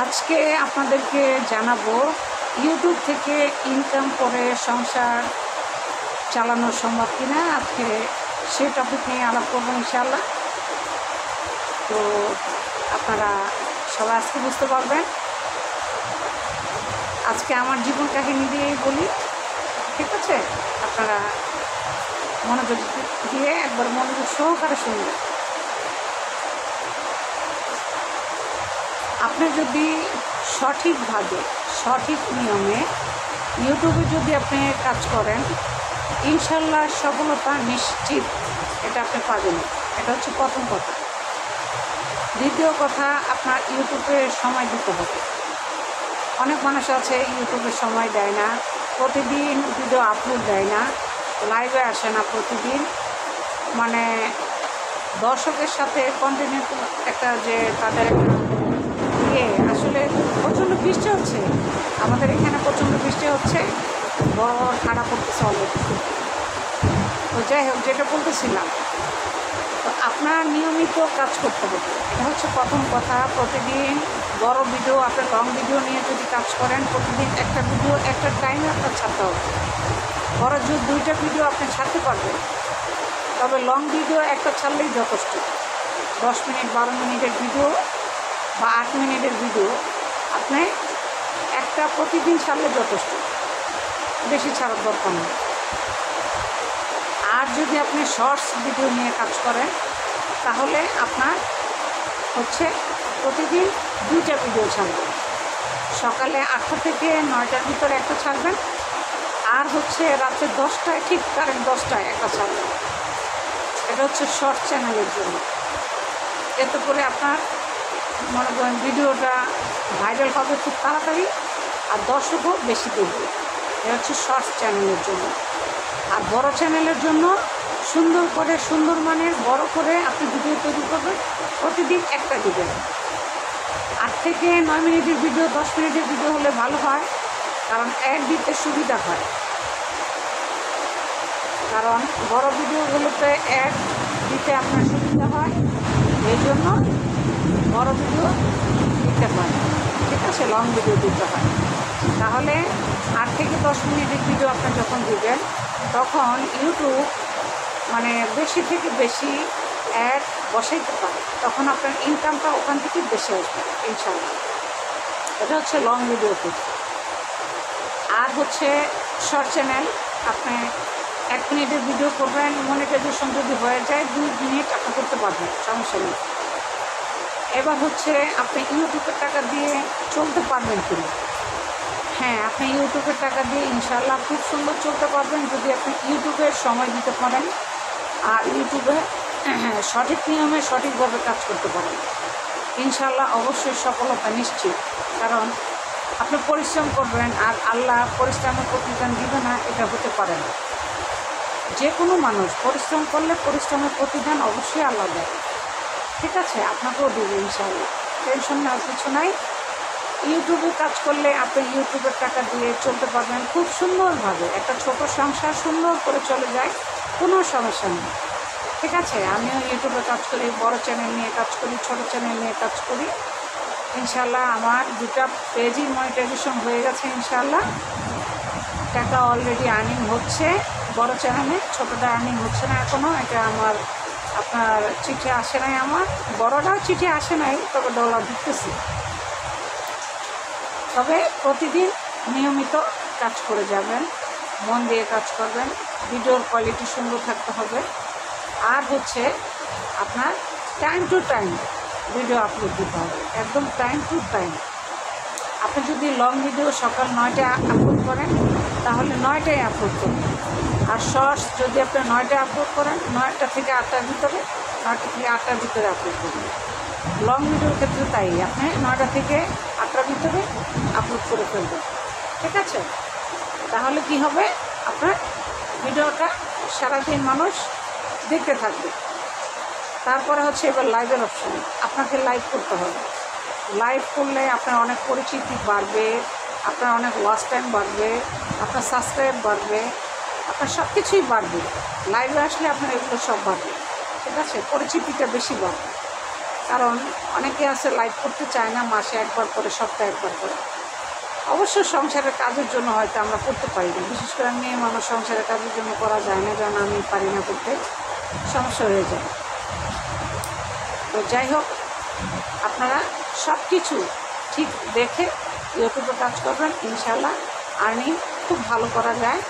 আজকে আপনাদেরকে জানাবো ইউটিউব থেকে ইনকাম করে সংসার চালানো সম্ভব কিনা। আজকে সেই টপিক নিয়ে আলাপ করবো ইনশাআল্লাহ। তো আপনারা সবাই আজকে বুঝতে পারবেন। আজকে আমার জীবন কাহিনী দিয়েই বলি, ঠিক আছে? আপনারা মনোযোগ দিয়ে একবার মনোযোগ সহকারে শুনবেন। আপনি যদি সঠিকভাবে সঠিক নিয়মে ইউটিউবে যদি আপনি কাজ করেন, ইনশাল্লাহ সফলতা নিশ্চিত, এটা আপনি পাবেন। এটা হচ্ছে প্রথম কথা। দ্বিতীয় কথা, আপনার ইউটিউবে সময় দিতে হবে। অনেক মানুষ আছে ইউটিউবে সময় দেয় না, প্রতিদিন ভিডিও আপলোড দেয় না, লাইভে আসে না প্রতিদিন, মানে দর্শকের সাথে কন্টিনিউ একটা যে তাদের আসলে প্রচণ্ড বৃষ্টি হচ্ছে, আমাদের এখানে প্রচণ্ড বৃষ্টি হচ্ছে, বড় বড় খাড়া পড়তেছে অলরেডি। তো যাই হোক, যেটা বলতেছিলাম, তো আপনার নিয়মিত কাজ করতে হবে, এটা হচ্ছে প্রথম কথা। প্রতিদিন বড় ভিডিও, আপনার লং ভিডিও নিয়ে যদি কাজ করেন, প্রতিদিন একটা ভিডিও একটা টাইমে আপনার ছাড়তে হবে। বড় যদি 2টা ভিডিও আপনি ছাড়তে পারবেন, তবে লং ভিডিও একটা ছাড়লেই যথেষ্ট। 10 মিনিট 12 মিনিটের ভিডিও বা 8 মিনিটের ভিডিও আপনি একটা প্রতিদিন ছাড়লে যথেষ্ট, বেশি ছাড়ার দরকার নেই। আর যদি আপনি শর্টস ভিডিও নিয়ে কাজ করেন, তাহলে আপনার হচ্ছে প্রতিদিন 2টা ভিডিও ছাড়বেন। সকালে 8টা থেকে 9টার ভিতরে একটা ছাড়বেন, আর হচ্ছে রাতে 10টায়, ঠিক কারেক্ট 10টায় একটা ছাড়বেন। এটা হচ্ছে শর্ট চ্যানেলের জন্য। এতে করে আপনার মনে করেন ভিডিওটা ভাইরাল হবে খুব তাড়াতাড়ি, আর দর্শকও বেশি দেখবে। এটা হচ্ছে শর্টস চ্যানেলের জন্য। আর বড় চ্যানেলের জন্য সুন্দর করে, সুন্দর মানের বড় করে আপনি ভিডিও তৈরি করবেন, প্রতিদিন একটা দিবেন। 8 থেকে 9 মিনিটের ভিডিও 10 মিনিটের ভিডিও হলে ভালো হয়, কারণ অ্যাড দিতে সুবিধা হয়। কারণ বড় ভিডিওগুলোতে অ্যাড দিতে আপনার সুবিধা হয়, এই জন্য বড় ভিডিও দিতে হয়, ঠিক আছে? লং ভিডিও দিতে হয়। তাহলে 8 থেকে 10 মিনিটের ভিডিও আপনি যখন দিবেন, তখন ইউটিউব মানে বেশি থেকে বেশি অ্যাড বসাইতে পারে, তখন আপনার ইনকামটা ওখান থেকে বেশি আসবে ইনশাআল্লাহ। এটা হচ্ছে লং ভিডিও থেকে। আর হচ্ছে শর্ট চ্যানেল, আপনি 1 মিনিটের ভিডিও করবেন, মনিটাইজেশন যদি হয়ে যায় 2 মিনিট আপনি করতে পারবেন, সমস্যা নেই। এবার হচ্ছে আপনি ইউটিউবের টাকা দিয়ে চলতে পারবেন কিনা। হ্যাঁ, আপনি ইউটিউবের টাকা দিয়ে ইনশাআল্লাহ খুব সুন্দর চলতে পারবেন, যদি আপনি ইউটিউবে সময় দিতে পারেন আর ইউটিউবে সঠিক নিয়মে সঠিকভাবে কাজ করতে পারেন। ইনশাআল্লাহ অবশ্যই সফলতা নিশ্চিত। কারণ আপনি পরিশ্রম করবেন আর আল্লাহ পরিশ্রমের প্রতিদান দিবে না, এটা হতে পারে না। যে কোনো মানুষ পরিশ্রম করলে পরিশ্রমের প্রতিদান অবশ্যই আল্লাহ দেয়, ঠিক আছে? আপনাকেও দেবে ইনশাআল্লাহ, টেনশন নেওয়ার কিছু নাই। ইউটিউবে কাজ করলে আপনি ইউটিউবের টাকা দিয়ে চলতে পারবেন খুব সুন্দরভাবে। একটা ছোট সংসার সুন্দর করে চলে যায়, কোনো সমস্যা নেই, ঠিক আছে? আমিও ইউটিউবে কাজ করি, বড় চ্যানেল নিয়ে কাজ করি, ছোট চ্যানেল নিয়ে কাজ করি। ইনশাআল্লাহ আমার 2টা পেজই মনিটাইজেশন হয়ে গেছে ইনশাআল্লাহ। টাকা অলরেডি আর্নিং হচ্ছে বড় চ্যানেলে, ছোটোটা আর্নিং হচ্ছে না এখনও। এটা আমার আপনার চিঠি আসে নাই, আমার বড়টাও চিঠি আসে নাই, তবে ডলার ঢুকতেছি। তবে প্রতিদিন নিয়মিত কাজ করে যাবেন, মন দিয়ে কাজ করবেন, ভিডিওর কোয়ালিটি সুন্দর থাকতে হবে। আর হচ্ছে আপনার time to time video upload দিতে হবে, একদম টাইম টু টাইম। আপনি যদি লং ভিডিও সকাল 9টায় আপলোড করেন, তাহলে 9টায় আপলোড করবেন। আর শর্টস যদি আপনি 9টায় আপলোড করেন, 9টা থেকে 8টার ভিতরে, 9টা থেকে 8টার ভিতরে আপলোড করবেন। লং ভিডিওর ক্ষেত্রে তাই, আপনি 9টা থেকে 8টার ভিতরে আপলোড করে ফেলবেন, ঠিক আছে? তাহলে কি হবে, আপনার ভিডিওটা সারাদিন মানুষ দেখতে থাকবে। তারপরে হচ্ছে এবার লাইভের অপশন, আপনাকে লাইভ করতে হবে। লাইভ করলে আপনার অনেক পরিচিতি বাড়বে, আপনার অনেক ওয়াচ টাইম বাড়বে, আপনার সাবস্ক্রাইব বাড়বে, আপনার সব কিছুই বাড়বে। লাইভে আসলে আপনার এগুলো সব বাড়বে, ঠিক আছে? পরিচিতিটা বেশি বাড়বে। কারণ অনেকে আছে লাইভ করতে চায় না, মাসে একবার করে, সপ্তাহে একবার করে। অবশ্য সংসারের কাজের জন্য হয়তো আমরা করতে পারি না, বিশেষ করে মেয়ে মানুষ সংসারের কাজের জন্য করা যায় না, কারণ আমি পারি না করতে, সমস্যা হয়ে যায়। তো যাই হোক, আপনারা সব কিছু ঠিক দেখে ইউটিউবে কাজ করবেন, ইনশাআল্লাহ আর্নিং খুব ভালো করা যায়,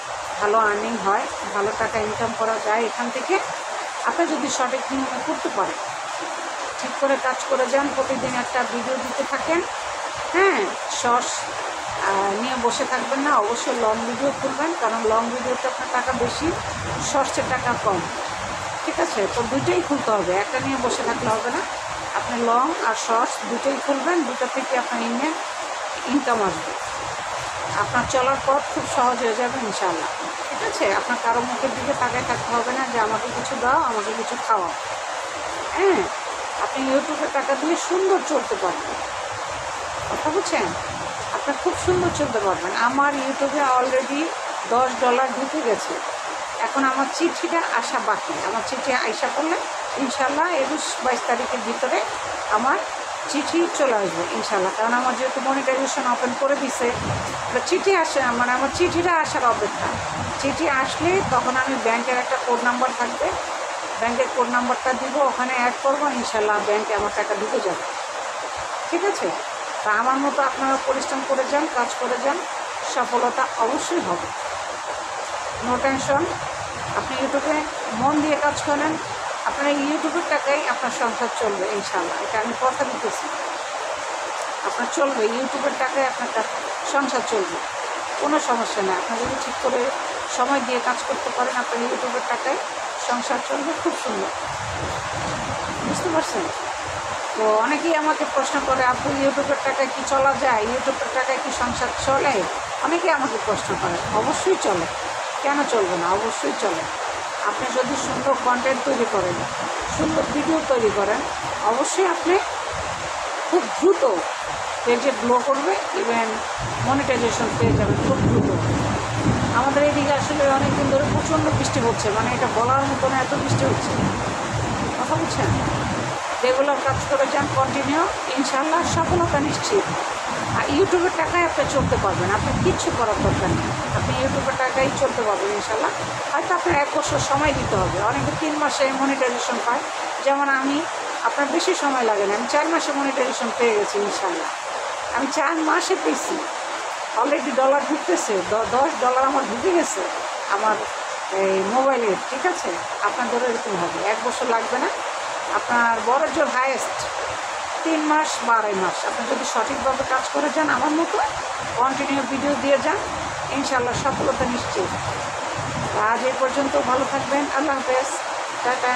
ভালো আর্নিং হয়, ভালো টাকা ইনকাম করা যায় এখান থেকে। আপনি যদি সঠিক নিয়মে করতে পারেন, ঠিক করে কাজ করে যান, প্রতিদিন একটা ভিডিও দিতে থাকেন, হ্যাঁ, শর্টস নিয়ে বসে থাকবেন না, অবশ্যই লং ভিডিও করবেন, কারণ লং ভিডিওতে আপনার টাকা বেশি, শর্টসের টাকা কম, ঠিক আছে? তো দুটোই খুলতে হবে, একটা নিয়ে বসে থাকলে হবে না, আপনি লং আর শর্টস দুটোই খুলবেন, দুটো থেকে আপনার ইনকাম আসবে, আপনার চলার পথ খুব সহজ হয়ে যাবে ইনশাআল্লাহ, ঠিক আছে? আপনার কারো মুখের দিকে তাকায় থাকতে হবে না যে আমাকে কিছু দাও, আমাকে কিছু খাওয়াও, হ্যাঁ, আপনি ইউটিউবের টাকা দিয়ে সুন্দর চলতে পারবেন, কথা বুঝছেন? আপনি খুব সুন্দর চলতে পারবেন। আমার ইউটিউবে অলরেডি $10 ঢুকে গেছে, এখন আমার চিঠিটা আসা বাকি, আমার চিঠি আইসা করলে ইনশাআল্লাহ 21-22 তারিখের ভিতরে আমার চিঠি চলে আসবে ইনশাআল্লাহ, কারণ আমার যেহেতু মনিটাইজেশন ওপেন করে দিছে, চিঠি আসে, মানে আমার চিঠিটা আসার অপেক্ষা, চিঠি আসলে তখন আমি ব্যাংকের একটা কোড নাম্বার থাকবে, ব্যাংকের কোড নাম্বারটা দিব, ওখানে অ্যাড করবো, ইনশাআল্লাহ ব্যাংকে আমার টাকা ঢুকে যাবে, ঠিক আছে? তা আমার মতো আপনারা পরিশ্রম করে যান, কাজ করে যান, সফলতা অবশ্যই হবে, নো টেনশন। আপনি ইউটিউবে মন দিয়ে কাজ করেন, আপনার ইউটিউবের টাকাই আপনার সংসার চলবে ইনশাআল্লাহ, এটা আমি কথা দিতেছি, আপনার চলবে, ইউটিউবের টাকায় আপনার সংসার চলবে, কোনো সমস্যা নেই। আপনি যদি ঠিক করে সময় দিয়ে কাজ করতে পারেন, আপনার ইউটিউবের টাকায় সংসার চলবে খুব সুন্দর, বুঝতে পারছেন? তো অনেকেই আমাকে প্রশ্ন করে, আপু ইউটিউবের টাকায় কি চলা যায়, ইউটিউবের টাকায় কি সংসার চলে? অনেকেই আমাকে প্রশ্ন করে, অবশ্যই চলে, কেন চলবে না? অবশ্যই চলে। আপনি যদি সুন্দর কন্টেন্ট তৈরি করেন, সুন্দর ভিডিও তৈরি করেন, অবশ্যই আপনি খুব দ্রুত পেজে গ্লো করবে, ইভেন মনিটাইজেশন পেয়ে যাবেন খুব দ্রুত। আমাদের এদিকে আসলে অনেকদিন ধরে প্রচণ্ড বৃষ্টি হচ্ছে, মানে এটা বলার মতো না, এত বৃষ্টি হচ্ছে, কথা বুঝছেন? রেগুলার কাজ করে যান, কন্টিনিউ, ইনশাআল্লাহ সফলতা নিশ্চিত। আর ইউটিউবের টাকায় আপনি চলতে পারবেন, আপনার কিচ্ছু করার দরকার নেই, আপনি ইউটিউবের টাকায় চলতে পারবেন ইনশাআল্লাহ। হয়তো আপনার 1 বছর সময় দিতে হবে, অনেকে 3 মাসে মনিটাইজেশন পায়, যেমন আমি, আপনার বেশি সময় লাগে না, আমি 4 মাসে মনিটাইজেশন পেয়ে গেছি ইনশাআল্লাহ, আমি 4 মাসে পেয়েছি, অলরেডি ডলার ঢুকতেছে, $10 আমার ঢুকে গেছে আমার এই মোবাইলে, ঠিক আছে? আপনাদেরও এরকম হবে, 1 বছর লাগবে না, আপনার বড় জোর হায়েস্ট 3 মাস বা 2.5 মাস, আপনি যদি সঠিকভাবে কাজ করে যান, আমার মতো কন্টিনিউ ভিডিও দিয়ে যান, ইনশাআল্লাহ সফলতা নিশ্চিত। আজ এই পর্যন্ত, ভালো থাকবেন, আল্লাহ হাফেজ, টাটা।